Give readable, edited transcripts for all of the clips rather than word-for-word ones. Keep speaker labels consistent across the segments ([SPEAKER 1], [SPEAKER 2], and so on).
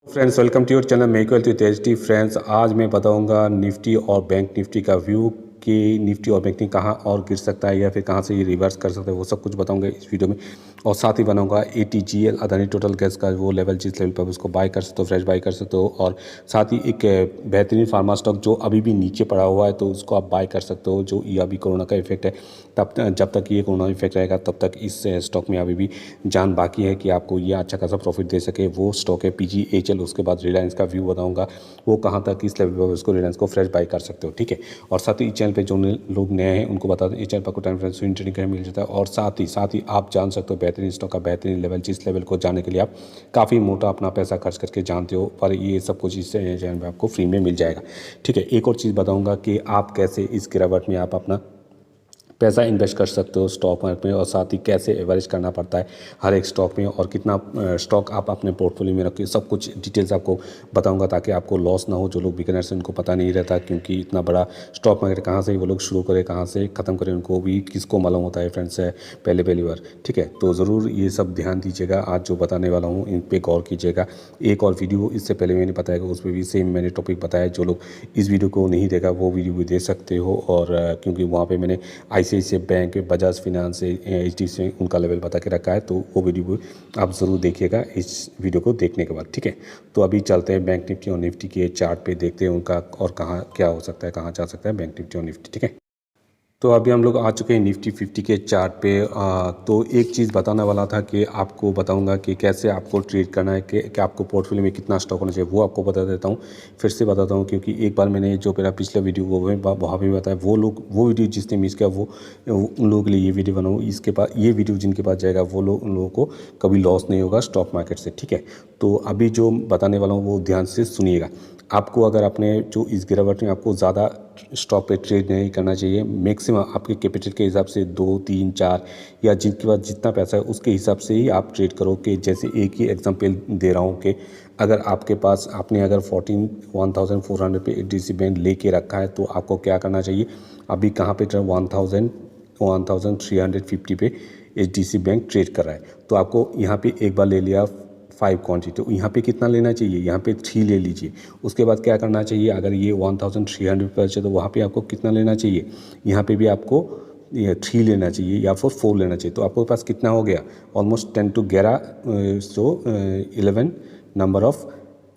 [SPEAKER 1] Friends, welcome to your channel make wealth with HD. Friends, आज मैं बताऊंगा Nifty और बैंक निफ्टी का व्यू कि निफ्टी और बैंक निफ्टी कहाँ और गिर सकता है या फिर कहाँ से ये रिवर्स कर सकता है, वो सब कुछ बताऊंगा इस वीडियो में। और साथ ही बनाऊंगा ATGL अदानी टोटल गैस का वो लेवल, जिस लेवल पर उसको बाय कर सकते हो, फ्रेश बाय कर सकते हो। और साथ ही एक बेहतरीन फार्मा स्टॉक जो अभी भी नीचे पड़ा हुआ है, तो उसको आप बाय कर सकते हो, जो ये अभी कोरोना का इफेक्ट है। तब जब तक ये कोरोना इफेक्ट रहेगा तब तक इस स्टॉक में अभी भी जान बाकी है कि आपको ये अच्छा खासा प्रॉफिट दे सके। वो स्टॉक है PGHL। उसके बाद रिलायंस का व्यू बताऊंगा, वो कहाँ तक इस लेवल पर उसको रिलायंस को फ्रेश बाय कर सकते हो, ठीक है। और साथ ही चैनल पे जो लोग नए हैं उनको बता दें, इस चैनल पर को टाइम फ्रेंड्स इंटरनेट का मिल जाता है। और साथ ही आप जान सकते हो बेहतरीन स्टॉक का बेहतरीन लेवल, जिस लेवल को जानने के लिए आप काफ़ी मोटा अपना पैसा खर्च करके जानते हो, पर ये सब कुछ इस चैनल पर आपको फ्री में मिल जाएगा, ठीक है। एक और चीज़ बताऊँगा कि आप कैसे इस गिरावट में आप अपना पैसा इन्वेस्ट कर सकते हो स्टॉक मार्केट में, और साथ ही कैसे एवरेज करना पड़ता है हर एक स्टॉक में, और कितना स्टॉक आप अपने पोर्टफोलियो में रखिए, सब कुछ डिटेल्स आपको बताऊंगा ताकि आपको लॉस ना हो। जो लोग बिगिनर्स हैं उनको पता नहीं रहता, क्योंकि इतना बड़ा स्टॉक मार्केट कहाँ से वो लोग शुरू करें, कहाँ से ख़त्म करें, उनको भी किसको मालूम होता है फ्रेंड्स, है पहली बार, ठीक है। तो ज़रूर ये सब ध्यान दीजिएगा, आज जो बताने वाला हूँ इन पर गौर कीजिएगा। एक और वीडियो इससे पहले मैंने बताया, उस पर भी सेम मैंने टॉपिक बताया। जो लोग इस वीडियो को नहीं देखा वो वीडियो भी देख सकते हो, और क्योंकि वहाँ पर मैंने ICICI bank, Bajaj finance, HDFC उनका लेवल बता के रखा है, तो वो वीडियो आप ज़रूर देखिएगा इस वीडियो को देखने के बाद, ठीक है। तो अभी चलते हैं बैंक निफ्टी और निफ्टी के चार्ट पे, देखते हैं उनका और कहाँ क्या हो सकता है, कहाँ जा सकता है बैंक निफ्टी और निफ्टी, ठीक है। तो अभी हम लोग आ चुके हैं निफ्टी 50 के चार्ट पे। तो एक चीज़ बताने वाला था कि आपको बताऊंगा कि कैसे आपको ट्रेड करना है, कि आपको पोर्टफोलियो में कितना स्टॉक होना चाहिए, वो आपको बता देता हूँ। फिर से बताता हूँ, क्योंकि एक बार मैंने जो मेरा पिछला वीडियो वहाँ भी बताया, वो वीडियो जिसने मिस किया वो उन लोगों के लिए ये वीडियो बनाऊँ। इसके पास ये वीडियो जिनके पास जाएगा वो लोग, उन लोगों को कभी लॉस नहीं होगा स्टॉक मार्केट से, ठीक है। तो अभी जो बताने वाला हूँ वो ध्यान से सुनिएगा। आपको अगर अपने जो इस गिरावट में आपको ज़्यादा स्टॉक पे ट्रेड नहीं करना चाहिए। मैक्सिमम आपके कैपिटल के हिसाब से 2, 3, 4 या जिनके पास जितना पैसा है उसके हिसाब से ही आप ट्रेड करो। कि जैसे एक ही एग्जांपल दे रहा हूँ कि अगर आपके पास आपने अगर 14,400 पे HDFC बैंक लेके रखा है, तो आपको क्या करना चाहिए, अभी कहाँ पे 1,350 पे HDFC बैंक ट्रेड कर रहा है, तो आपको यहाँ पे एक बार ले लिया 5 क्वांटिटी, तो यहाँ पे कितना लेना चाहिए, यहाँ पे 3 ले लीजिए। उसके बाद क्या करना चाहिए, अगर ये 1,300 पर है तो वहाँ पे आपको कितना लेना चाहिए, यहाँ पे भी आपको ये 3 लेना चाहिए या फिर 4 लेना चाहिए। तो आपके पास कितना हो गया, almost 10 to 11 11 number of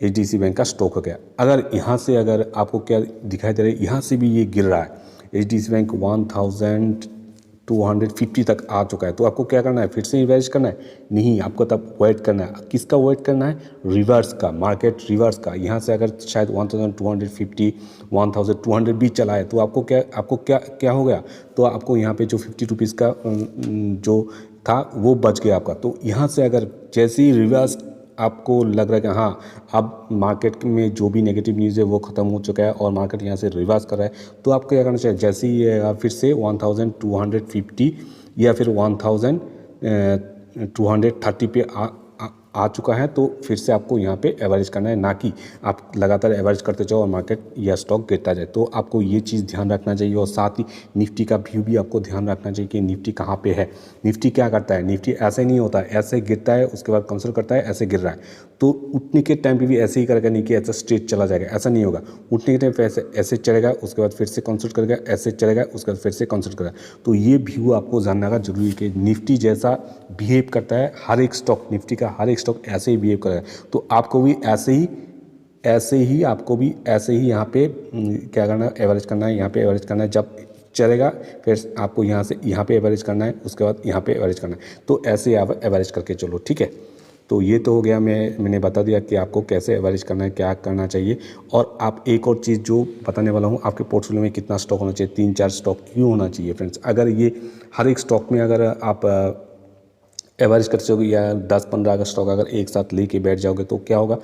[SPEAKER 1] HDFC bank का स्टॉक हो गया। अगर यहाँ से अगर आपको क्या दिखाई दे रहा है, यहाँ से भी ये गिर रहा है, HDFC बैंक 1,250 तक आ चुका है, तो आपको क्या करना है, फिर से इन्वेस्ट करना है, नहीं, आपको तब वेट करना है। किसका वेट करना है, रिवर्स का, मार्केट रिवर्स का। यहाँ से अगर शायद 1,250 1,200 भी चला है, तो आपको क्या हो गया, तो आपको यहाँ पे जो 50 रुपीज़ का जो था वो बच गया आपका। तो यहाँ से अगर जैसे ही रिवर्स आपको लग रहा है कि हाँ अब मार्केट में जो भी नेगेटिव न्यूज़ है वो ख़त्म हो चुका है और मार्केट यहाँ से रिवर्स कर रहा है, तो आपको क्या करना चाहिए, जैसे ही फिर से 1,250 या फिर 1,230 पे आ चुका है, तो फिर से आपको यहाँ पे एवरेज करना है, ना कि आप लगातार एवरेज करते जाओ और मार्केट या स्टॉक गिरता जाए। तो आपको ये चीज़ ध्यान रखना चाहिए। और साथ ही निफ्टी का व्यू भी आपको ध्यान रखना चाहिए कि निफ्टी कहाँ पे है। निफ्टी क्या करता है, निफ्टी ऐसे नहीं होता है, ऐसे गिरता है उसके बाद कंसल्ट करता है, ऐसे गिर रहा है, तो उठने के टाइम पे भी ऐसे ही करेगा, नहीं कि ऐसा स्ट्रेट चला जाएगा, ऐसा नहीं होगा। उठने के टाइम पे ऐसे चलेगा, उसके बाद फिर से कंसल्ट करेगा, ऐसे चलेगा, उसके बाद फिर से कंसल्ट करेगा। तो ये व्यू आपको जानने का जरूरी है कि निफ्टी जैसा बिहेव करता है हर एक स्टॉक, निफ्टी का हर एक स्टॉक ऐसे ही बिहेव करेगा, तो आपको भी ऐसे ही आपको भी ऐसे ही यहाँ पे क्या करना है, एवरेज करना है, यहाँ पे एवरेज करना है। जब चलेगा फिर आपको यहाँ से यहाँ पे एवरेज करना है, उसके बाद यहाँ पे एवरेज करना है, तो ऐसे आप एवरेज करके चलो, ठीक है। तो ये तो हो गया, मैंने बता दिया कि आपको कैसे एवरेज करना है, क्या करना चाहिए। और आप एक और चीज़ जो बताने वाला हूँ, आपके पोर्टफोलियो में कितना स्टॉक होना चाहिए, 3-4 स्टॉक क्यों होना चाहिए फ्रेंड्स। अगर ये हर एक स्टॉक में अगर आप एवरेज करते जाओगे या 10-15 का स्टॉक अगर एक साथ लेके बैठ जाओगे, तो क्या होगा,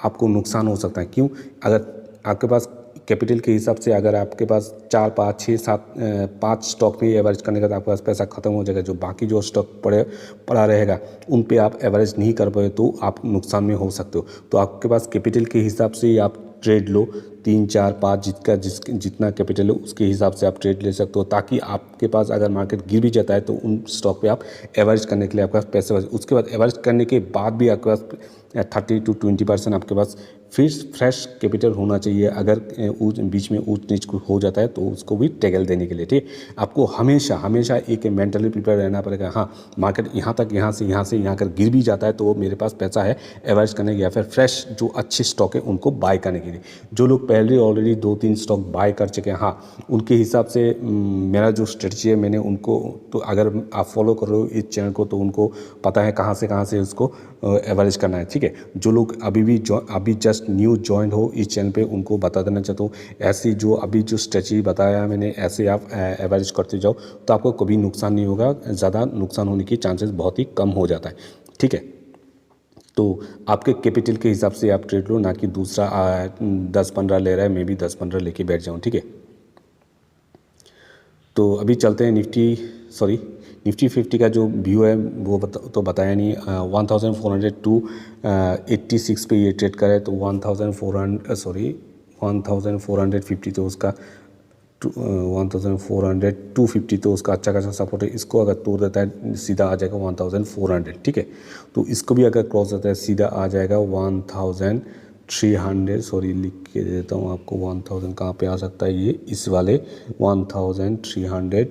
[SPEAKER 1] आपको नुकसान हो सकता है। क्यों, अगर आपके पास कैपिटल के हिसाब से अगर आपके पास 4, 5, 6, 7, 5 स्टॉक में एवरेज करने का, तो आपके पास पैसा खत्म हो जाएगा। जो बाकी जो स्टॉक पड़ा रहेगा उन पे आप एवरेज नहीं कर पाए, तो आप नुकसान में हो सकते हो। तो आपके पास कैपिटल के हिसाब से आप ट्रेड लो, 3 4 5 जितना कैपिटल है उसके हिसाब से आप ट्रेड ले सकते हो, ताकि आपके पास अगर मार्केट गिर भी जाता है तो उन स्टॉक पे आप एवरेज करने के लिए आपके पास पैसे उसके बाद एवरेज करने के बाद भी आपके पास 30 to 20% आपके पास फिर फ्रेश कैपिटल होना चाहिए। अगर बीच में ऊंच नीच हो जाता है तो उसको भी टैकल देने के लिए, ठीक। आपको हमेशा हमेशा एक मेंटली प्रिपेयर रहना पड़ेगा। हाँ, मार्केट यहाँ तक यहाँ से यहाँ कर गिर भी जाता है तो मेरे पास पैसा है एवरेज करने के या फिर फ्रेश जो अच्छे स्टॉक है उनको बाय करने के लिए। जो लोग पहले ऑलरेडी 2 3 स्टॉक बाय कर चुके हैं, हाँ, उनके हिसाब से मेरा जो स्ट्रेटजी है मैंने उनको, तो अगर आप फॉलो कर रहे हो इस चैनल को तो उनको पता है कहाँ से उसको एवरेज करना है, ठीक है। जो लोग अभी जस्ट न्यू ज्वाइन हो इस चैनल पे उनको बता देना चाहता हूँ, ऐसी जो अभी जो स्ट्रेटजी बताया मैंने ऐसे आप एवरेज करते जाओ तो आपको कभी नुकसान नहीं होगा। ज़्यादा नुकसान होने की चांसेस बहुत ही कम हो जाता है, ठीक है। तो आपके कैपिटल के हिसाब से आप ट्रेड लो, ना कि दूसरा 10 15 ले रहा है मैं भी 10 15 लेके बैठ जाऊँ, ठीक है। तो अभी चलते हैं निफ्टी 50 का जो व्यू है वो तो बताया नहीं। 1400 टू 86 पे ये ट्रेड करे तो 1450 तो उसका 1400 250 तो उसका अच्छा खासा सपोर्ट है। इसको अगर तोड़ देता है सीधा आ जाएगा 1400, ठीक है। तो इसको भी अगर क्रॉस देता है सीधा आ जाएगा 1300, लिख के दे देता हूँ आपको 1000 कहाँ पे आ सकता है, ये इस वाले 1300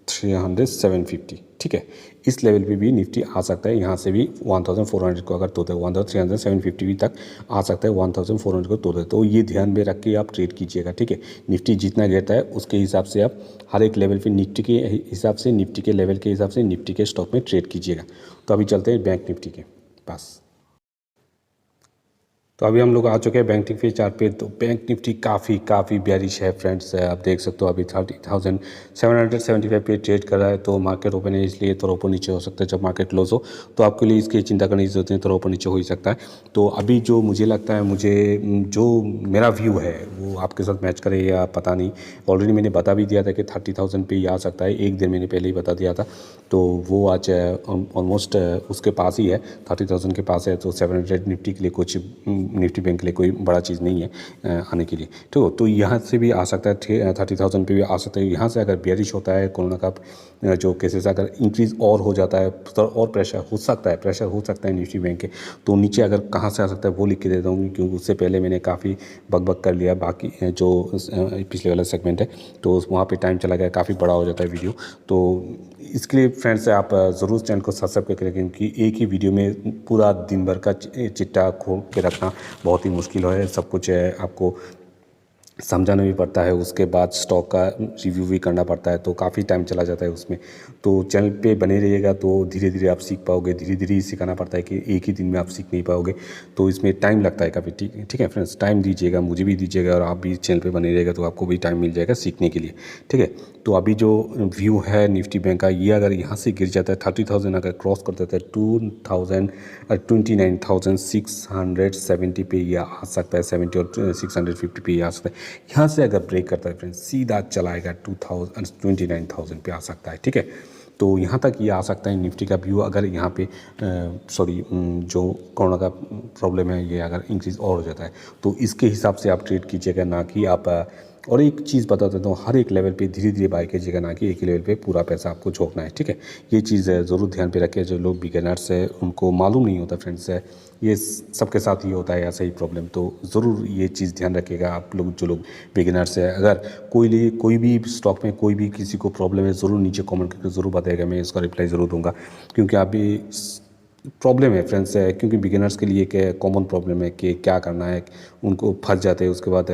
[SPEAKER 1] 750, ठीक है। इस लेवल पे भी निफ्टी आ सकता है, यहाँ से भी 1400 को अगर तोड़े 1300 भी तक आ सकता है। 1400 को तोड़े तो ये ध्यान में रख के आप ट्रेड कीजिएगा, ठीक है। निफ्टी जितना गिरता है उसके हिसाब से आप हर एक लेवल पे निफ्टी के हिसाब से, निफ्टी के लेवल के हिसाब से निफ्टी के स्टॉक में ट्रेड कीजिएगा। तो अभी चलते हैं बैंक निफ्टी के पास। तो अभी हम लोग आ चुके हैं बैंक निफ्टी चार्ट पे। तो बैंक निफ्टी काफ़ी बेयरिश है फ्रेंड्स, आप देख सकते हो अभी 30,775 पे ट्रेड कर रहा है। तो मार्केट ओपन है इसलिए थोड़ा ऊपर नीचे हो सकता है। जब मार्केट क्लोज हो तो आपके लिए इसकी चिंता करने की जरूरत नहीं, थोड़ा ऊपर नीचे हो ही सकता है। तो अभी जो मुझे लगता है, जो मेरा व्यू है वो आपके साथ मैच करे या पता नहीं, ऑलरेडी मैंने बता भी दिया था कि 30,000 पे ही आ सकता है, एक दिन मैंने पहले ही बता दिया था। तो वो आज ऑलमोस्ट उसके पास ही है, 30,000 के पास है। तो 700 निफ्टी के लिए कुछ, निफ्टी बैंक के लिए कोई बड़ा चीज़ नहीं है आने के लिए, ठीक है। तो यहाँ से भी आ सकता है 30,000 पे भी आ सकता है। यहाँ से अगर बेयरिश होता है, कोरोना का जो केसेस अगर इंक्रीज़ और हो जाता है तो और प्रेशर हो सकता है निफ्टी बैंक के, तो नीचे अगर कहाँ से आ सकता है वो लिख के दे दूँगी, क्योंकि उससे पहले मैंने काफ़ी बक कर लिया। बाकी जो पिछले वाला सेगमेंट है तो वहाँ पे टाइम चला गया, काफ़ी बड़ा हो जाता है वीडियो। तो इसके लिए फ्रेंड्स आप ज़रूर चैनल को सब्सक्राइब करें, क्योंकि एक ही वीडियो में पूरा दिन भर का चिट्ठा खोल के रखना बहुत ही मुश्किल है। सब कुछ आपको समझाना भी पड़ता है, उसके बाद स्टॉक का रिव्यू भी करना पड़ता है, तो काफ़ी टाइम चला जाता है उसमें। तो चैनल पे बने रहिएगा तो धीरे धीरे आप सीख पाओगे। धीरे धीरे ही सिखाना पड़ता है कि एक ही दिन में आप सीख नहीं पाओगे, तो इसमें टाइम लगता है काफ़ी, ठीक है फ्रेंड्स। टाइम दीजिएगा, मुझे भी दीजिएगा, और आप भी चैनल पे बने रहिएगा तो आपको भी टाइम मिल जाएगा सीखने के लिए, ठीक है। तो अभी जो व्यू है निफ्टी बैंक का, ये अगर यहाँ से गिर जाता है 30,000 अगर क्रॉस कर देता है 29,670 पे ये आ सकता है, 70 और 650 पे ये आ सकता है। यहाँ से अगर ब्रेक करता है फ्रेंड्स सीधा चलाएगा 29,000 पे आ सकता है, ठीक है। तो यहाँ तक ये आ सकता है निफ्टी का व्यू। अगर यहाँ पे जो कोरोना का प्रॉब्लम है ये अगर इंक्रीज़ और हो जाता है तो इसके हिसाब से आप ट्रेड कीजिएगा, ना कि आप और एक चीज़ बता देता हूँ, हर एक लेवल पे धीरे धीरे बाय कीजिएगा, ना कि एक ही लेवल पे पूरा पैसा आपको झोंकना है, ठीक है। ये चीज़ ज़रूर ध्यान पे रखें। जो लोग बिगिनर्स है उनको मालूम नहीं होता फ्रेंड्स, ये सबके साथ ही होता है ऐसा ही प्रॉब्लम। तो ज़रूर ये चीज़ ध्यान रखिएगा आप लोग, जो लोग बिगिनर्स है। अगर कोई भी स्टॉक में कोई भी किसी को प्रॉब्लम है ज़रूर नीचे कमेंट करके ज़रूर बताएगा, मैं इसका रिप्लाई ज़रूर दूंगा। क्योंकि अभी प्रॉब्लम है फ्रेंड्स, क्योंकि बिगिनर्स के लिए एक कॉमन प्रॉब्लम है कि क्या करना है, उनको फंस जाते हैं, उसके बाद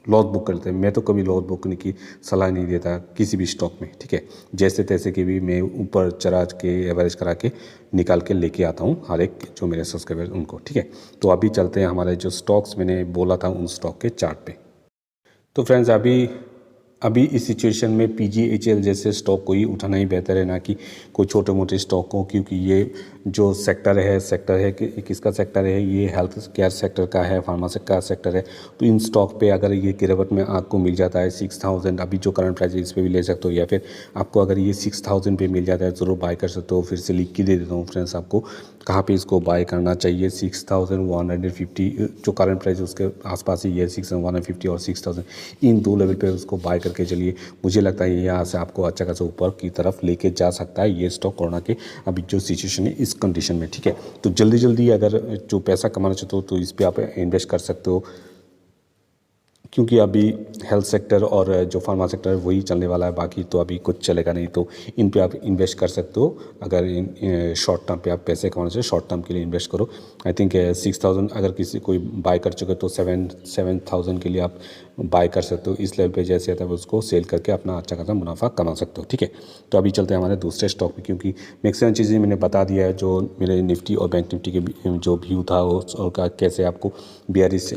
[SPEAKER 1] लॉस बुक करते हैं। मैं तो कभी लॉस बुक करने की सलाह नहीं देता किसी भी स्टॉक में, ठीक है। जैसे तैसे के भी मैं ऊपर चढ़ा के एवरेज करा के निकाल के लेके आता हूँ हर एक जो मेरे सब्सक्राइबर उनको, ठीक है। तो अभी चलते हैं हमारे जो स्टॉक्स मैंने बोला था उन स्टॉक के चार्ट पे। तो फ्रेंड्स अभी अभी इस सिचुएशन में PGHL जैसे स्टॉक को ही उठाना ही बेहतर है, ना कि कोई छोटे मोटे स्टॉक को, क्योंकि ये जो सेक्टर है कि किसका सेक्टर है, ये हेल्थ केयर सेक्टर का है, फार्मासी का सेक्टर है। तो इन स्टॉक पे अगर ये गिरावट में आपको मिल जाता है 6000, अभी जो करंट प्राइस है इस पर भी ले सकते हो, या फिर आपको अगर ये 6000 पे मिल जाता है ज़रूर बाय कर सकते हो। फिर से लिख के दे देता हूँ फ्रेंड्स आपको कहाँ पे इसको बाय करना चाहिए। 6150 जो करंट प्राइस है उसके आसपास ही है, 6150 और 6000, इन दो लेवल पे उसको बाय करके चलिए। मुझे लगता है यहाँ से आपको अच्छा खासा ऊपर की तरफ लेके जा सकता है ये स्टॉक, कोरोना के अभी जो सिचुएशन है इस कंडीशन में, ठीक है। तो जल्दी जल्दी अगर जो पैसा कमाना चाहते हो तो इस पर आप इन्वेस्ट कर सकते हो, क्योंकि अभी हेल्थ सेक्टर और जो फार्मा सेक्टर है वही चलने वाला है, बाकी तो अभी कुछ चलेगा नहीं। तो इन पे आप इन्वेस्ट कर सकते हो। अगर इन शॉर्ट टर्म पे आप पैसे कमाना चाहिए, शॉर्ट टर्म के लिए इन्वेस्ट करो। आई थिंक 6000 अगर किसी कोई बाय कर चुके तो 7000 के लिए आप बाय कर सकते हो। इस लेवल पे जैसे आता है उसको सेल करके अपना अच्छा खासा मुनाफा कमा सकते हो, ठीक है। तो अभी चलते हैं हमारे दूसरे स्टॉक पे, क्योंकि मैक्सिमम चीज़ें मैंने बता दिया है जो मेरे निफ्टी और बैंक निफ्टी के जो व्यू था और कैसे आपको बेयरिश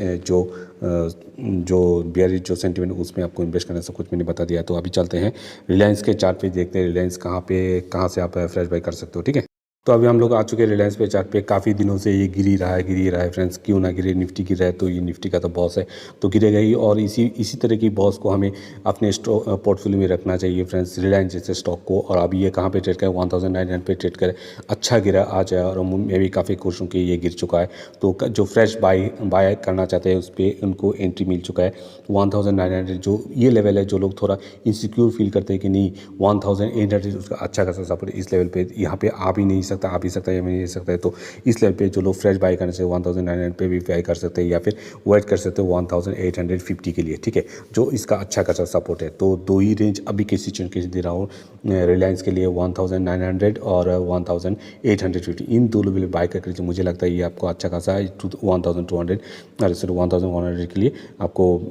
[SPEAKER 1] जो बेयरिश जो सेंटीमेंट उसमें आपको इन्वेस्ट करना सब कुछ मैंने बता दिया। तो अभी चलते हैं रिलायंस के चार्ट पे, देखते हैं रिलायंस कहाँ से आप फ्रेश बाय कर सकते हो, ठीक है। तो अभी हम लोग आ चुके हैं रिलायंस पे चार्ट पे। काफ़ी दिनों से ये गिर ही रहा है फ्रेंड्स, क्यों ना गिरे, निफ्टी गिर रहा है तो ये निफ्टी का तो बॉस है तो गिरेगा ही, और इसी तरह की बॉस को हमें अपने पोर्टफोलियो में रखना चाहिए फ्रेंड्स, रिलायंस जैसे स्टॉक को। और अभी ये कहाँ पे ट्रेड करे, 1900 पे ट्रेड करे, अच्छा गिरा आज है, और मैं भी काफ़ी खुश हूँ कि ये गिर चुका है। तो जो फ्रेश बाय करना चाहते हैं उस पर उनको एंट्री मिल चुका है 1900, जो ये लेवल है। जो लोग थोड़ा इनसिक्योर फील करते हैं कि नहीं 1800 उसका अच्छा खासा सपोर्ट इस लेवल पे यहाँ पे आ भी नहीं सकता या नहीं सकता है, तो इस लेवल पे जो लोग फ्रेश बाय करने से 1900 पे भी बाय कर सकते हैं, या फिर वेट कर सकते हो 1850 के लिए, ठीक है, जो इसका अच्छा खासा सपोर्ट है। तो दो ही रेंज अभी किसी चीज़ के दे रहा हूँ रिलायंस के लिए, 1900 और 1850, इन दो लेवल बाय करके मुझे लगता है ये आपको अच्छा खासा 1200 1100 के लिए आपको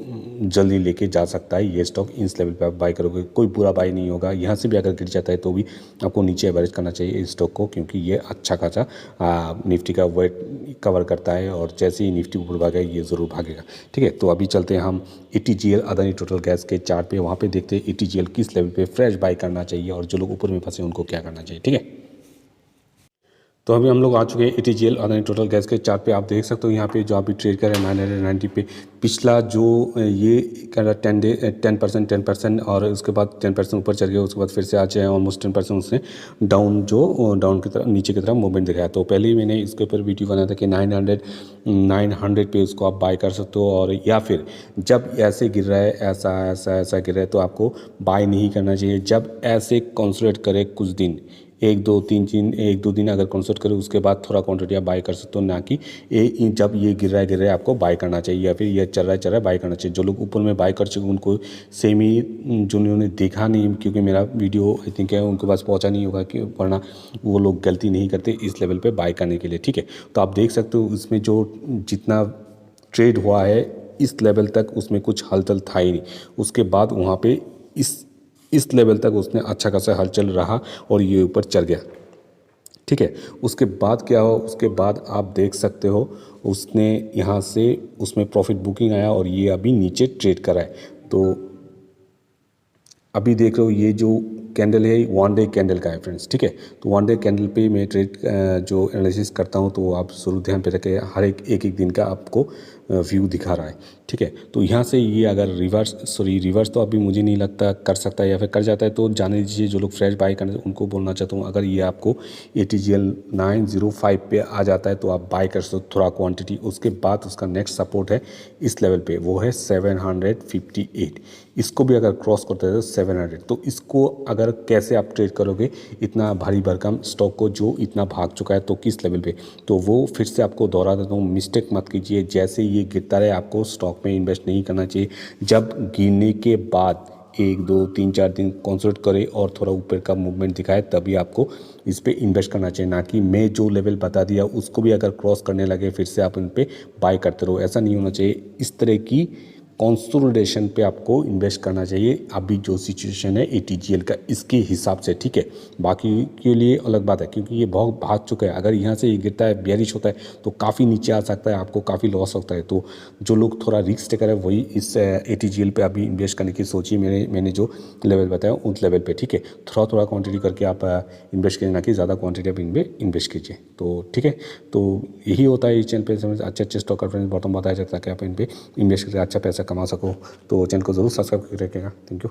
[SPEAKER 1] जल्दी लेके जा सकता है ये स्टॉक। इस लेवल पे आप बाय करोगे कोई बुरा बाय नहीं होगा। यहाँ से भी अगर गिर जाता है तो भी आपको नीचे एवरेज करना चाहिए इस स्टॉक को, क्योंकि ये अच्छा खासा निफ्टी का वेट कवर करता है, और जैसे ही निफ्टी ऊपर भागेगा ये ज़रूर भागेगा, ठीक है। तो अभी चलते हैं हम ATGL अदानी टोटल गैस के चार्ट पे, वहाँ पे देखते हैं ATGL किस लेवल पे फ्रेश बाय करना चाहिए, और जो लोग ऊपर में फंसे उनको क्या करना चाहिए, ठीक है। तो अभी हम लोग आ चुके हैं ATGL अदानी टोटल गैस के चार्ट पे। आप देख सकते हो यहाँ पे जो अभी ट्रेड कर रहे हैं 990 पे। पिछला जो ये कर रहा 10% और उसके बाद 10% ऊपर चढ़ गया, उसके बाद फिर से आज ऑलमोस्ट 10% उसने डाउन की तरफ नीचे की तरफ मूवमेंट दिखाया। तो पहले ही मैंने इसके ऊपर वीडियो बनाया था कि 900 पे उसको आप बाय कर सकते हो, और या फिर जब ऐसे गिर रहा है ऐसा गिर रहा है तो आपको बाय नहीं करना चाहिए। जब ऐसे कंसोलिडेट करे कुछ दिन, एक दो दिन अगर कंसर्ट करें उसके बाद थोड़ा क्वांटिटी आप बाय कर सकते हो, ना कि जब ये गिर रहा है आपको बाय करना चाहिए, या फिर ये चल रहा है बाय करना चाहिए। जो लोग ऊपर में बाय कर चुके उनको सेम ही, जो उन्होंने देखा नहीं क्योंकि मेरा वीडियो आई थिंक है उनके पास पहुंचा नहीं होगा, कि वरना वो लोग गलती नहीं करते इस लेवल पे बाय करने के लिए, ठीक है। तो आप देख सकते हो उसमें जो जितना ट्रेड हुआ है इस लेवल तक उसमें कुछ हलचल था ही नहीं, उसके बाद वहाँ पे इस लेवल तक उसने अच्छा खासा हलचल रहा और ये ऊपर चढ़ गया, ठीक है। उसके बाद क्या हो, उसके बाद आप देख सकते हो उसने यहाँ से उसमें प्रॉफिट बुकिंग आया और ये अभी नीचे ट्रेड करा है। तो अभी देख रहे हो ये जो कैंडल है 1 डे कैंडल का है फ्रेंड्स, ठीक है। तो 1 डे कैंडल पे मैं ट्रेड जो एनालिसिस करता हूँ तो आप जरूर ध्यान पे रखें, हर एक दिन का आपको व्यू दिखा रहा है, ठीक है। तो यहाँ से ये अगर रिवर्स तो अभी मुझे नहीं लगता कर सकता है, या फिर कर जाता है तो जाने दीजिए। जो लोग फ्रेश बाय करने उनको बोलना चाहता हूँ, अगर ये आपको ATGL 905 पे आ जाता है तो आप बाय कर सकते हो थोड़ा क्वांटिटी। उसके बाद उसका नेक्स्ट सपोर्ट है इस लेवल पे, वो है 758। इसको भी अगर क्रॉस करते हैं तो 700, तो इसको अगर कैसे आप ट्रेड करोगे इतना भारी भरकम स्टॉक को जो इतना भाग चुका है, तो किस लेवल पे, तो वो फिर से आपको दोहरा देता हूँ, मिस्टेक मत कीजिए। जैसे ये गिरता रहे आपको स्टॉक में इन्वेस्ट नहीं करना चाहिए। जब गिरने के बाद 1 2 3 4 दिन कंसोलिडेट करे और थोड़ा ऊपर का मूवमेंट दिखाए तभी आपको इस पे इन्वेस्ट करना चाहिए, ना कि मैं जो लेवल बता दिया उसको भी अगर क्रॉस करने लगे फिर से आप उन पे बाय करते रहो। ऐसा नहीं होना चाहिए। इस तरह की कंसोलिडेशन पे आपको इन्वेस्ट करना चाहिए अभी जो सिचुएशन है ATGL का इसके हिसाब से, ठीक है। बाकी के लिए अलग बात है क्योंकि ये बहुत भाग चुका है। अगर यहाँ से ये गिरता है, बेयरिश होता है तो काफ़ी नीचे आ सकता है, आपको काफ़ी लॉस होता है। तो जो लोग थोड़ा रिस्क टेकर है वही इस ATGL पे अभी इन्वेस्ट करने की सोचिए। मैंने जो लेवल बताया उस लेवल पे, ठीक है। थोड़ा थोड़ा क्वांटिटी करके आप इन्वेस्ट कीजिए, ना कि ज़्यादा क्वांटिटी आप इनमें इन्वेस्ट कीजिए। तो ठीक है, तो यही होता है इस चैनल पे अच्छे अच्छे स्टॉक रेफरेंस बॉटम बताया जाता है कि आप इन पे इन्वेस्ट करके अच्छा पैसा कमा सको। तो चैनल को जरूर सब्सक्राइब करके रखिएगा। Thank you.